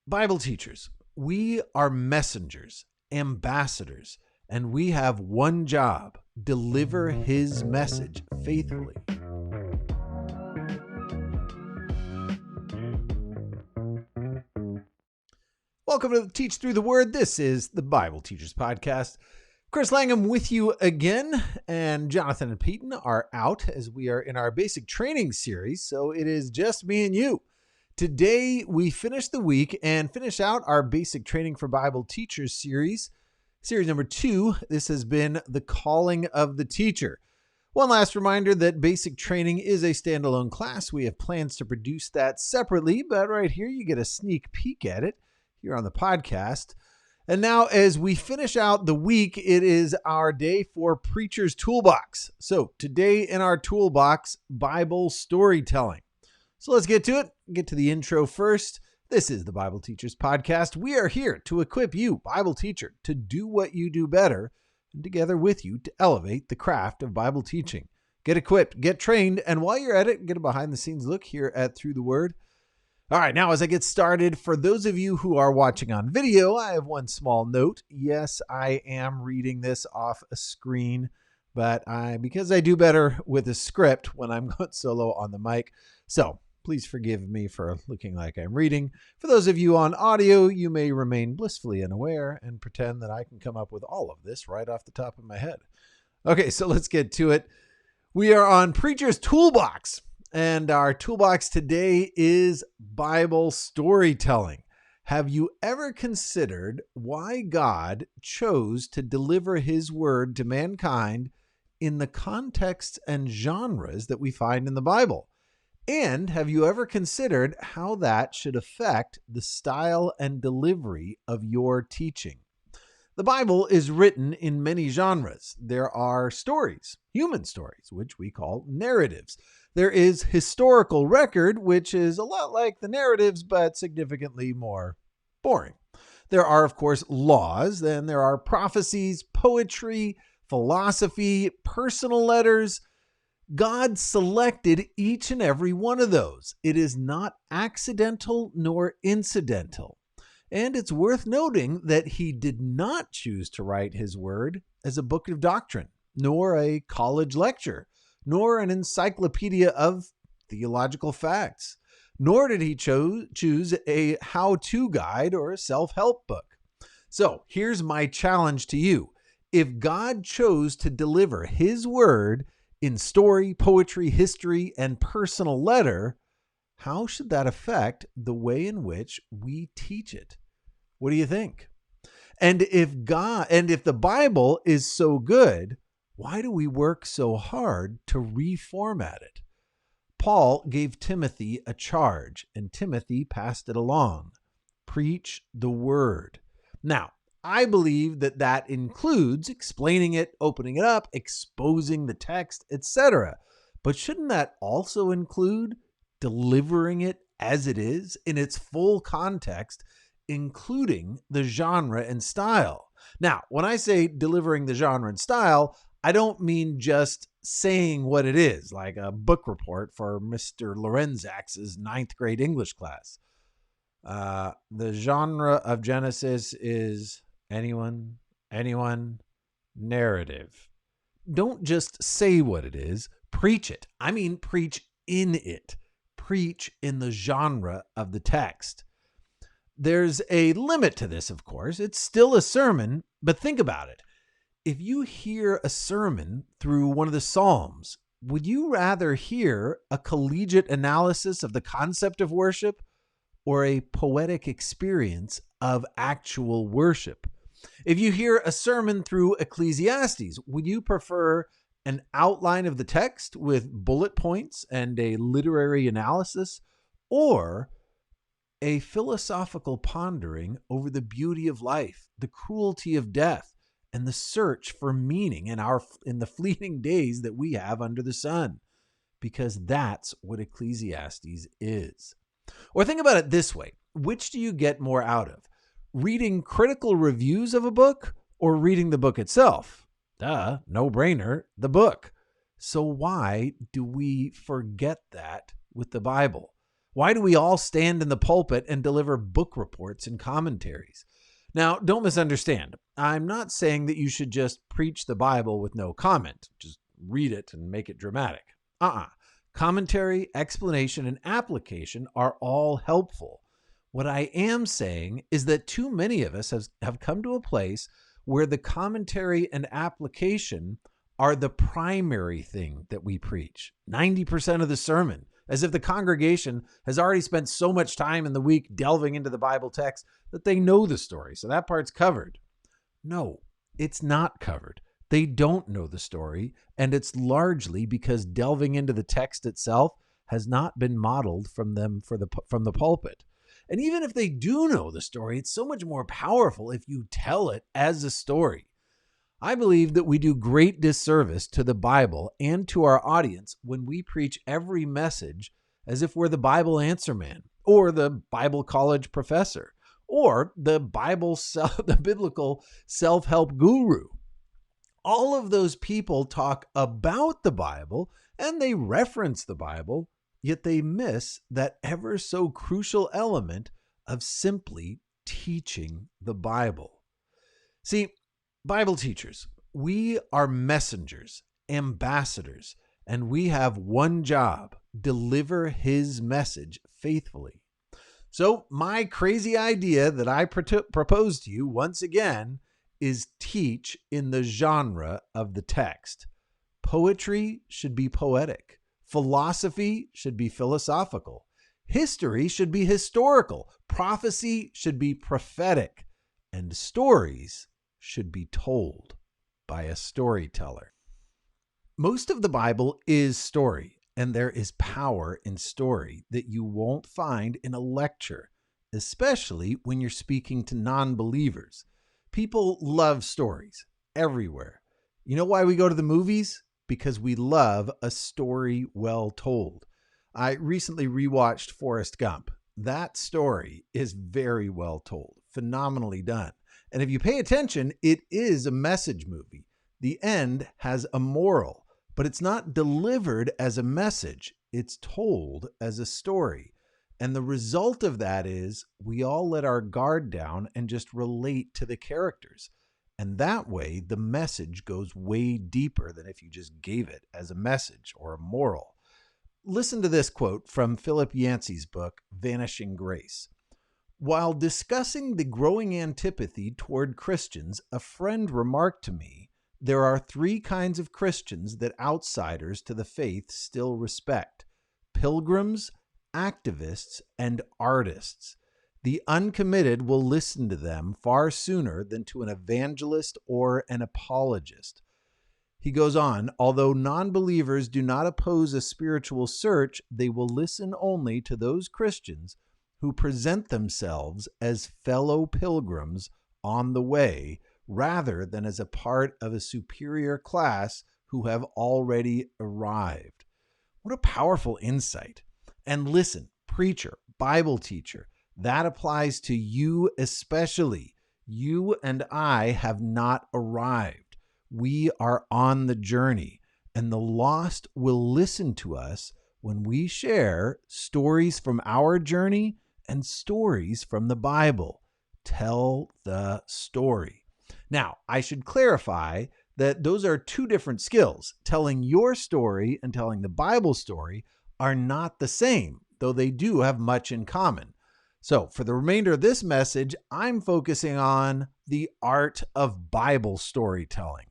Bible teachers, we are messengers, ambassadors, and we have one job: deliver his message faithfully. Welcome to Teach Through the Word. This is the Bible Teachers Podcast. Kris Langham with you again, and Jonathan and Peyton are out as we are in our basic training series, so it is just me and you. Today, we finish the week and finish out our basic training for Bible teachers series number 2. This has been the calling of the teacher. One last reminder that basic training is a standalone class. We have plans to produce that separately, but right here you get a sneak peek at it here on the podcast. And now as we finish out the week, it is our day for Preacher's Toolbox. So today in our toolbox, Bible storytelling. So let's get to it. Get to the intro first. This is the Bible Teachers Podcast. We are here to equip you, Bible teacher, to do what you do better, and together with you to elevate the craft of Bible teaching. Get equipped, get trained, and while you're at it, get a behind-the-scenes look here at Through the Word. All right, now as I get started, for those of you who are watching on video, I have one small note. Yes, I am reading this off a screen, but because I do better with a script when I'm going solo on the mic, so please forgive me for looking like I'm reading. For those of you on audio, you may remain blissfully unaware and pretend that I can come up with all of this right off the top of my head. Okay, so let's get to it. We are on Preacher's Toolbox, and our toolbox today is Bible storytelling. Have you ever considered why God chose to deliver his word to mankind in the contexts and genres that we find in the Bible? And have you ever considered how that should affect the style and delivery of your teaching? The Bible is written in many genres. There are stories, human stories, which we call narratives. There is historical record, which is a lot like the narratives, but significantly more boring. There are, of course, laws. Then there are prophecies, poetry, philosophy, personal letters. God selected each and every one of those. It is not accidental nor incidental. And it's worth noting that he did not choose to write his word as a book of doctrine, nor a college lecture, nor an encyclopedia of theological facts, nor did he choose a how-to guide or a self-help book. So here's my challenge to you. If God chose to deliver his word in story, poetry, history, and personal letter, how should that affect the way in which we teach it? What do you think? And if the Bible is so good, why do we work so hard to reformat it? Paul gave Timothy a charge, and Timothy passed it along. Preach the word. Now, I believe that includes explaining it, opening it up, exposing the text, etc. But shouldn't that also include delivering it as it is in its full context, including the genre and style? Now, when I say delivering the genre and style, I don't mean just saying what it is, like a book report for Mr. Lorenzak's 9th grade English class. The genre of Genesis is anyone, narrative. Don't just say what it is, preach it. I mean, preach in it. Preach in the genre of the text. There's a limit to this, of course. It's still a sermon, but think about it. If you hear a sermon through one of the Psalms, would you rather hear a collegiate analysis of the concept of worship or a poetic experience of actual worship? If you hear a sermon through Ecclesiastes, would you prefer an outline of the text with bullet points and a literary analysis, or a philosophical pondering over the beauty of life, the cruelty of death, and the search for meaning in the fleeting days that we have under the sun? Because that's what Ecclesiastes is. Or think about it this way. Which do you get more out of? Reading critical reviews of a book or reading the book itself? Duh, no brainer, the book. So why do we forget that with the Bible? Why do we all stand in the pulpit and deliver book reports and commentaries? Now, don't misunderstand. I'm not saying that you should just preach the Bible with no comment. Just read it and make it dramatic. Commentary, explanation, and application are all helpful. What I am saying is that too many of us have come to a place where the commentary and application are the primary thing that we preach. 90% of the sermon, as if the congregation has already spent so much time in the week delving into the Bible text that they know the story. So that part's covered. No, it's not covered. They don't know the story, and it's largely because delving into the text itself has not been modeled from them from the pulpit. And even if they do know the story, it's so much more powerful if you tell it as a story. I believe that we do great disservice to the Bible and to our audience when we preach every message as if we're the Bible answer man or the Bible college professor or the biblical self-help guru. All of those people talk about the Bible and they reference the Bible, yet they miss that ever so crucial element of simply teaching the Bible. See, Bible teachers, we are messengers, ambassadors, and we have one job: deliver his message faithfully. So my crazy idea that I propose to you once again is teach in the genre of the text. Poetry should be poetic. Philosophy should be philosophical. History should be historical. Prophecy should be prophetic. And stories should be told by a storyteller. Most of the Bible is story, and there is power in story that you won't find in a lecture, especially when you're speaking to non-believers. People love stories everywhere. You know why we go to the movies? Because we love a story well told. I recently rewatched Forrest Gump. That story is very well told, phenomenally done. And if you pay attention, it is a message movie. The end has a moral, but it's not delivered as a message. It's told as a story. And the result of that is we all let our guard down and just relate to the characters. And that way, the message goes way deeper than if you just gave it as a message or a moral. Listen to this quote from Philip Yancey's book, Vanishing Grace. While discussing the growing antipathy toward Christians, a friend remarked to me, there are three kinds of Christians that outsiders to the faith still respect: pilgrims, activists, and artists. The uncommitted will listen to them far sooner than to an evangelist or an apologist. He goes on, although non-believers do not oppose a spiritual search, they will listen only to those Christians who present themselves as fellow pilgrims on the way, rather than as a part of a superior class who have already arrived. What a powerful insight. And listen, preacher, Bible teacher, that applies to you especially. You and I have not arrived. We are on the journey, and the lost will listen to us when we share stories from our journey and stories from the Bible. Tell the story. Now, I should clarify that those are two different skills. Telling your story and telling the Bible story are not the same, though they do have much in common. So for the remainder of this message, I'm focusing on the art of Bible storytelling.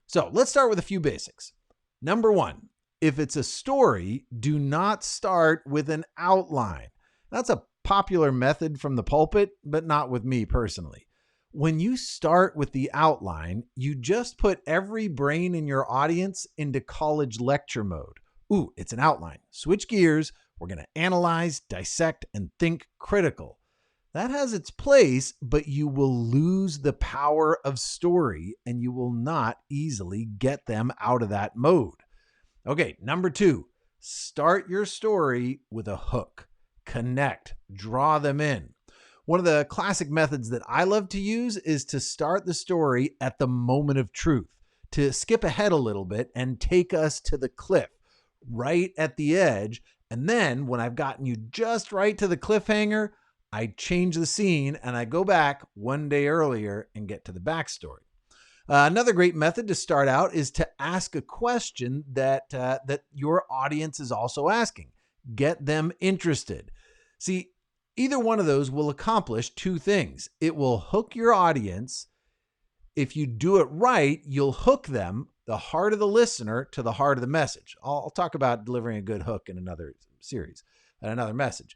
So let's start with a few basics. Number one, if it's a story, do not start with an outline. That's a popular method from the pulpit, but not with me personally. When you start with the outline, you just put every brain in your audience into college lecture mode. Ooh, it's an outline. Switch gears. We're going to analyze, dissect, and think critical. That has its place, but you will lose the power of story and you will not easily get them out of that mode. Okay, number two, start your story with a hook. Connect, draw them in. One of the classic methods that I love to use is to start the story at the moment of truth, to skip ahead a little bit and take us to the cliff right at the edge And then when I've gotten you just right to the cliffhanger, I change the scene and I go back one day earlier and get to the backstory. Another great method to start out is to ask a question that your audience is also asking. Get them interested. See, either one of those will accomplish two things. It will hook your audience. If you do it right, you'll hook them, the heart of the listener, to the heart of the message. I'll talk about delivering a good hook in another series, another message.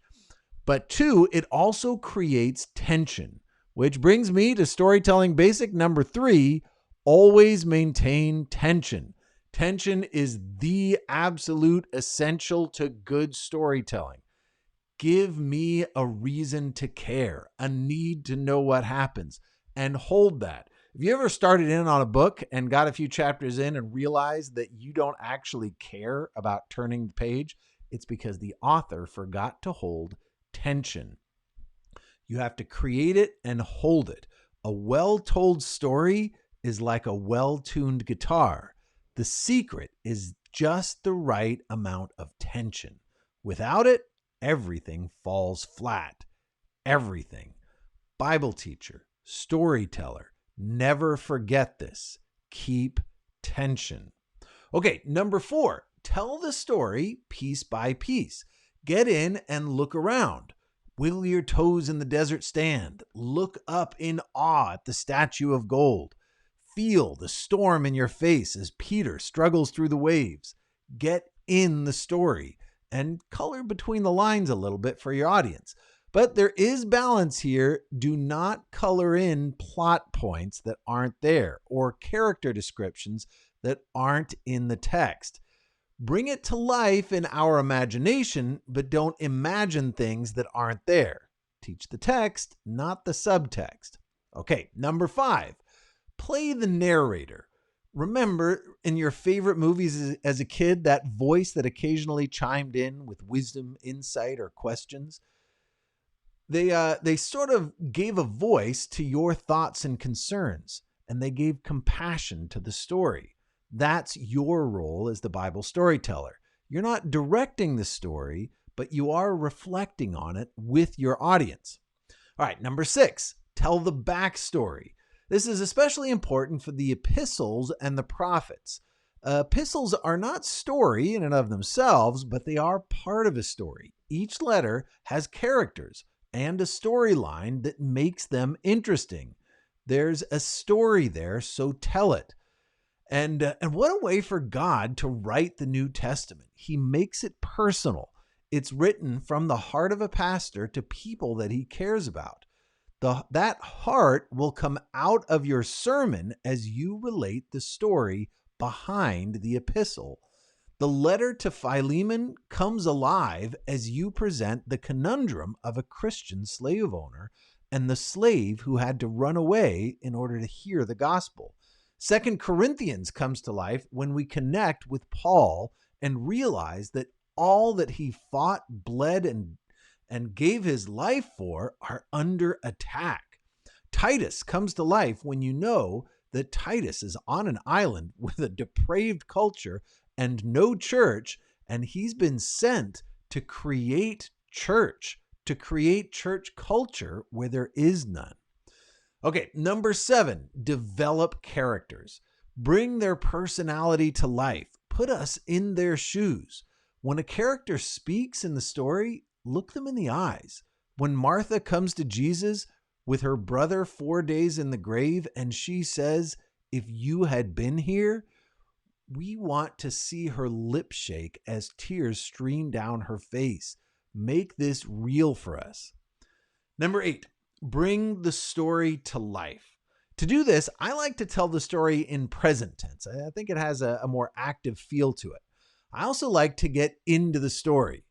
But two, it also creates tension, which brings me to storytelling basic number 3. Always maintain tension. Tension is the absolute essential to good storytelling. Give me a reason to care, a need to know what happens, and hold that. Have you ever started in on a book and got a few chapters in and realized that you don't actually care about turning the page? It's because the author forgot to hold tension. You have to create it and hold it. A well-told story is like a well-tuned guitar. The secret is just the right amount of tension. Without it, everything falls flat. Everything. Bible teacher, storyteller, never forget this. Keep tension. Okay, number 4, tell the story piece by piece. Get in and look around. Wiggle your toes in the desert stand. Look up in awe at the statue of gold. Feel the storm in your face as Peter struggles through the waves. Get in the story and color between the lines a little bit for your audience. But there is balance here. Do not color in plot points that aren't there or character descriptions that aren't in the text. Bring it to life in our imagination, but don't imagine things that aren't there. Teach the text, not the subtext. Okay, number 5. Play the narrator. Remember in your favorite movies as a kid, that voice that occasionally chimed in with wisdom, insight, or questions? They sort of gave a voice to your thoughts and concerns, and they gave compassion to the story. That's your role as the Bible storyteller. You're not directing the story, but you are reflecting on it with your audience. All right, number 6, tell the backstory. This is especially important for the epistles and the prophets. Epistles are not story in and of themselves, but they are part of a story. Each letter has characters and a storyline that makes them interesting. There's a story there, so tell it. And what a way for God to write the New Testament. He makes it personal. It's written from the heart of a pastor to people that he cares about. That heart will come out of your sermon as you relate the story behind the epistle. The letter to Philemon comes alive as you present the conundrum of a Christian slave owner and the slave who had to run away in order to hear the gospel. 2 Corinthians comes to life when we connect with Paul and realize that all that he fought, bled, and gave his life for are under attack. Titus comes to life when you know that Titus is on an island with a depraved culture and no church, and he's been sent to create church culture where there is none. Okay, number 7, develop characters. Bring their personality to life. Put us in their shoes. When a character speaks in the story, look them in the eyes. When Martha comes to Jesus with her brother 4 days in the grave and she says, "If you had been here," we want to see her lip shake as tears stream down her face. Make this real for us. Number 8, bring the story to life. To do this, I like to tell the story in present tense. I think it has a more active feel to it. I also like to get into the story.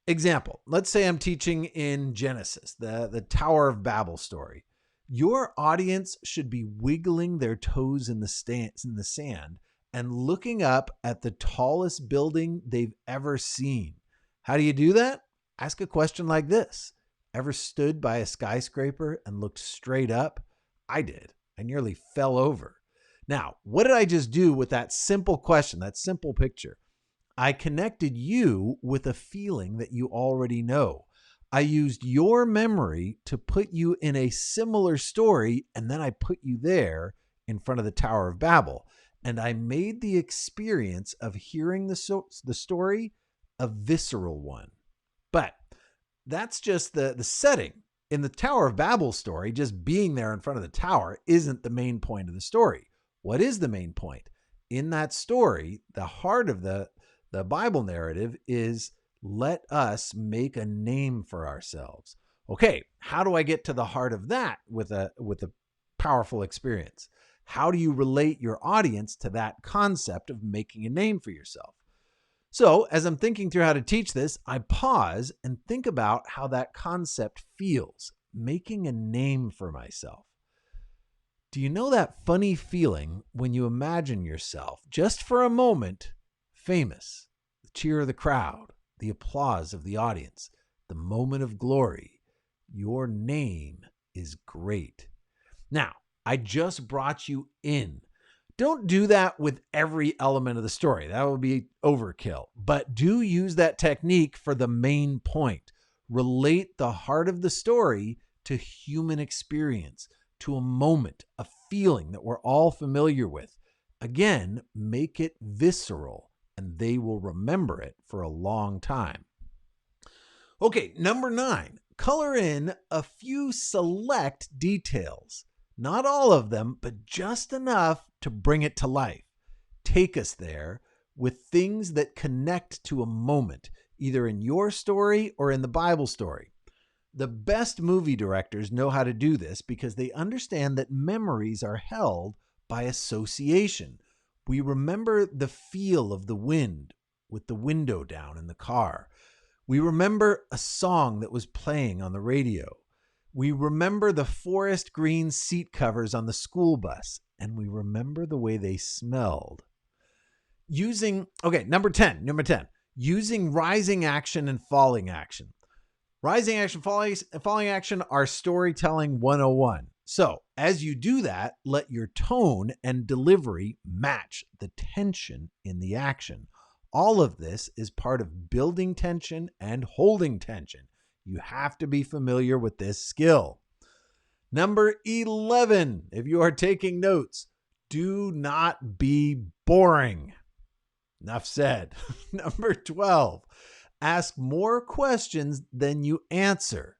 Example, let's say I'm teaching in Genesis, the Tower of Babel story. Your audience should be wiggling their toes in the sand and looking up at the tallest building they've ever seen. How do you do that? Ask a question like this. Ever stood by a skyscraper and looked straight up? I did. I nearly fell over. Now, what did I just do with that simple question, that simple picture? I connected you with a feeling that you already know. I used your memory to put you in a similar story, and then I put you there in front of the Tower of Babel. And I made the experience of hearing the story a visceral one. But that's just the setting. In the Tower of Babel story, just being there in front of the tower isn't the main point of the story. What is the main point? In that story, the heart of the Bible narrative is let us make a name for ourselves. Okay, how do I get to the heart of that with a powerful experience? How do you relate your audience to that concept of making a name for yourself? So as I'm thinking through how to teach this, I pause and think about how that concept feels, making a name for myself. Do you know that funny feeling when you imagine yourself, just for a moment, famous? The cheer of the crowd, the applause of the audience, the moment of glory. Your name is great. Now, I just brought you in. Don't do that with every element of the story. That would be overkill. But do use that technique for the main point. Relate the heart of the story to human experience, to a moment, a feeling that we're all familiar with. Again, make it visceral, and they will remember it for a long time. Okay, number 9, color in a few select details. Not all of them, but just enough to bring it to life. Take us there with things that connect to a moment, either in your story or in the Bible story. The best movie directors know how to do this because they understand that memories are held by association. We remember the feel of the wind with the window down in the car. We remember a song that was playing on the radio. We remember the forest green seat covers on the school bus, and we remember the way they smelled. Number 10, using rising action and falling action. Rising action, falling action are storytelling 101. So as you do that, let your tone and delivery match the tension in the action. All of this is part of building tension and holding tension. You have to be familiar with this skill. Number 11, if you are taking notes, do not be boring. Enough said. Number 12, ask more questions than you answer.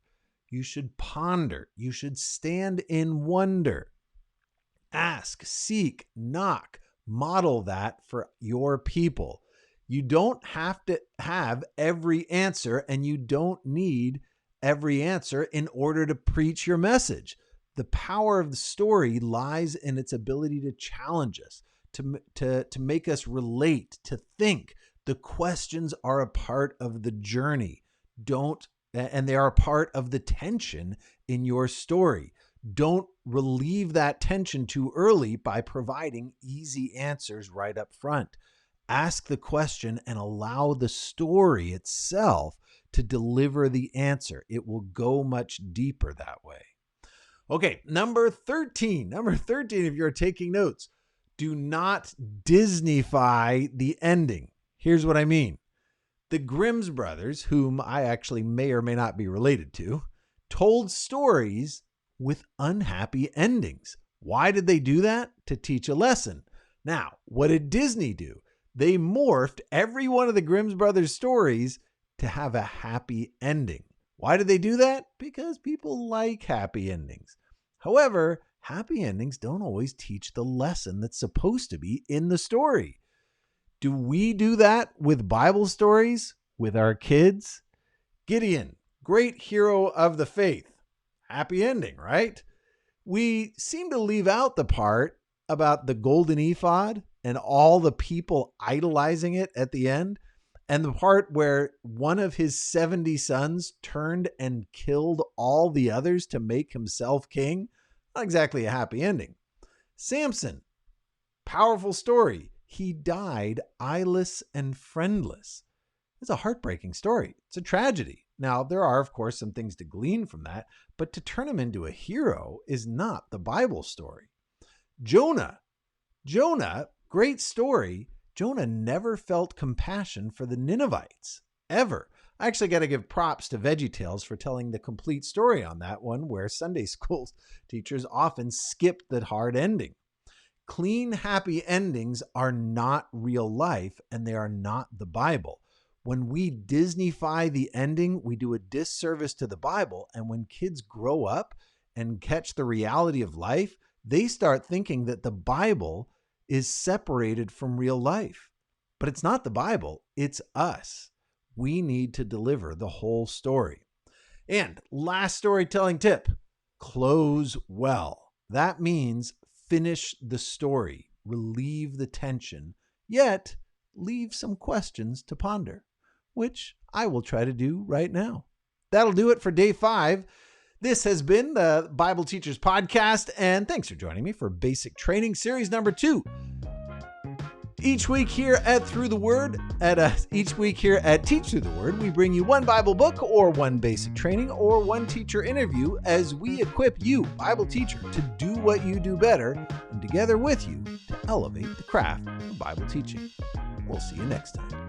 You should ponder. You should stand in wonder. Ask, seek, knock. Model that for your people. You don't have to have every answer, and you don't need every answer in order to preach your message. The power of the story lies in its ability to challenge us, to make us relate, to think. The questions are a part of the journey. And they are a part of the tension in your story. Don't relieve that tension too early by providing easy answers right up front. Ask the question and allow the story itself to deliver the answer. It will go much deeper that way. Okay, number 13, if you're taking notes, do not Disneyfy the ending. Here's what I mean. The Grimm's brothers, whom I actually may or may not be related to, told stories with unhappy endings. Why did they do that? To teach a lesson. Now, what did Disney do? They morphed every one of the Grimm's brothers stories to have a happy ending. Why did they do that? Because people like happy endings. However, happy endings don't always teach the lesson that's supposed to be in the story. Do we do that with Bible stories with our kids? Gideon, great hero of the faith. Happy ending, right? We seem to leave out the part about the golden ephod and all the people idolizing it at the end, and the part where one of his 70 sons turned and killed all the others to make himself king. Not exactly a happy ending. Samson, powerful story. He died eyeless and friendless. It's a heartbreaking story. It's a tragedy. Now, there are, of course, some things to glean from that, but to turn him into a hero is not the Bible story. Jonah, great story. Jonah never felt compassion for the Ninevites, ever. I actually got to give props to VeggieTales for telling the complete story on that one, where Sunday school teachers often skip the hard ending. Clean, happy endings are not real life, and they are not the Bible. When we Disneyfy the ending, we do a disservice to the Bible, and when kids grow up and catch the reality of life, they start thinking that the Bible is separated from real life. But it's not the Bible, it's us. We need to deliver the whole story. And last storytelling tip, close well. That means finish the story, relieve the tension, yet leave some questions to ponder, which I will try to do right now. That'll do it for day 5. This has been the Bible Teachers Podcast, and thanks for joining me for Basic Training Series number 2. Each week here at Teach Through the Word, we bring you one Bible book or one basic training or one teacher interview as we equip you, Bible teacher, to do what you do better and together with you to elevate the craft of Bible teaching. We'll see you next time.